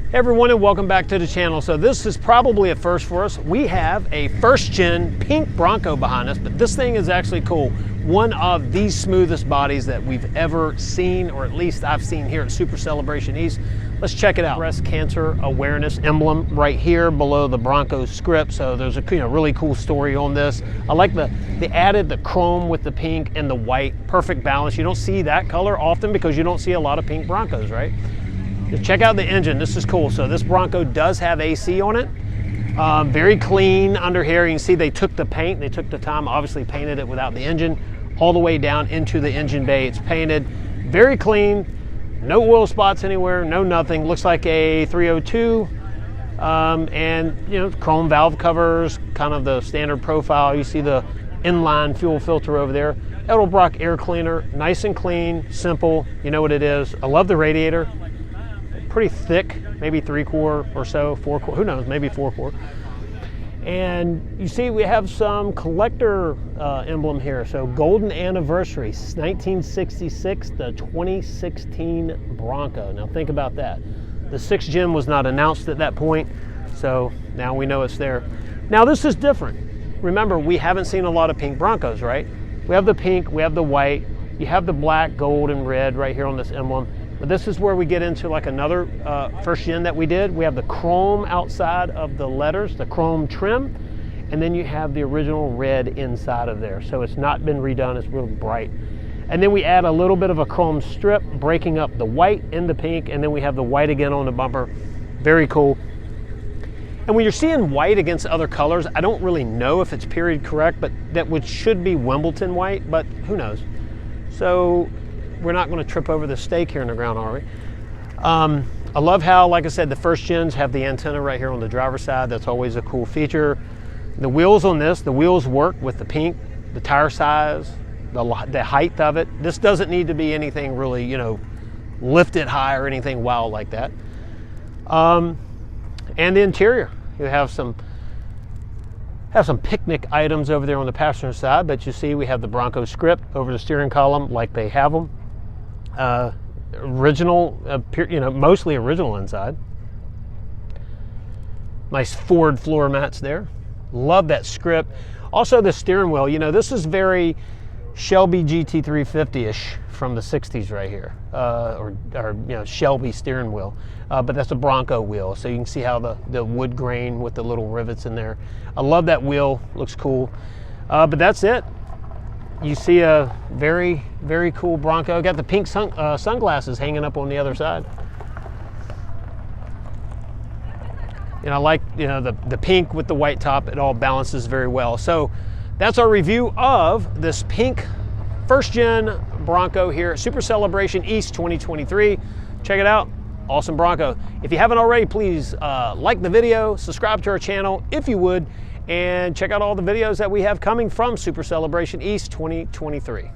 Hey everyone, and welcome back to the channel. So this is probably a first for us. We have a first gen pink Bronco behind us, but this thing is actually cool. One of the smoothest bodies that we've ever seen, or at least I've seen here at Super Celebration East. Let's check it out. Breast Cancer Awareness emblem right here below the Broncos script. So there's a really cool story on this. I like they added the chrome with the pink and the white. Perfect balance. You don't see that color often because you don't see a lot of pink Broncos, right? Just check out the engine. This is cool. So this Bronco does have AC on it. Very clean under here. You can see they took the paint. They took the time, obviously painted it without the engine, all the way down into the engine bay. It's painted. Very clean. No oil spots anywhere. No nothing. Looks like a 302. And chrome valve covers, kind of the standard profile. You see the inline fuel filter over there. Edelbrock air cleaner. Nice and clean. Simple. You know what it is. I love the radiator. Pretty thick, maybe 3-core or so, 4-core, who knows, maybe 4-core. And you see we have some collector emblem here. So golden anniversary, 1966 to 2016 Bronco. Now think about that. The 6th gen was not announced at that point, so now we know it's there. Now this is different. Remember, we haven't seen a lot of pink Broncos, right? We have the pink, we have the white, you have the black, gold, and red right here on this emblem. But this is where we get into like another first gen that we did. We have the chrome outside of the letters, the chrome trim, and then you have the original red inside of there. So it's not been redone, it's really bright. And then we add a little bit of a chrome strip, breaking up the white and the pink, and then we have the white again on the bumper. Very cool. And when you're seeing white against other colors, I don't really know if it's period correct, but should be Wimbledon white, but who knows. So we're not going to trip over the stake here in the ground, are we? I love how, like I said, the first gens have the antenna right here on the driver's side. That's always a cool feature. The wheels on this, the wheels work with the pink, the tire size, the height of it. This doesn't need to be anything really, lifted high or anything wild like that. And the interior, you have some picnic items over there on the passenger side, but you see we have the Bronco script over the steering column like they have them. Original, mostly original inside. Nice Ford floor mats there. Love that script. Also the steering wheel, this is very Shelby GT350-ish from the 60s right here, or Shelby steering wheel. But that's a Bronco wheel, so you can see how the wood grain with the little rivets in there. I love that wheel, looks cool. But that's it. You see a very, very cool Bronco. Got the pink sunglasses hanging up on the other side. And I like, the pink with the white top. It all balances very well. So that's our review of this pink first gen Bronco here at Super Celebration East 2023. Check it out. Awesome Bronco. If you haven't already, please like the video, subscribe to our channel if you would, and check out all the videos that we have coming from Super Celebration East 2023.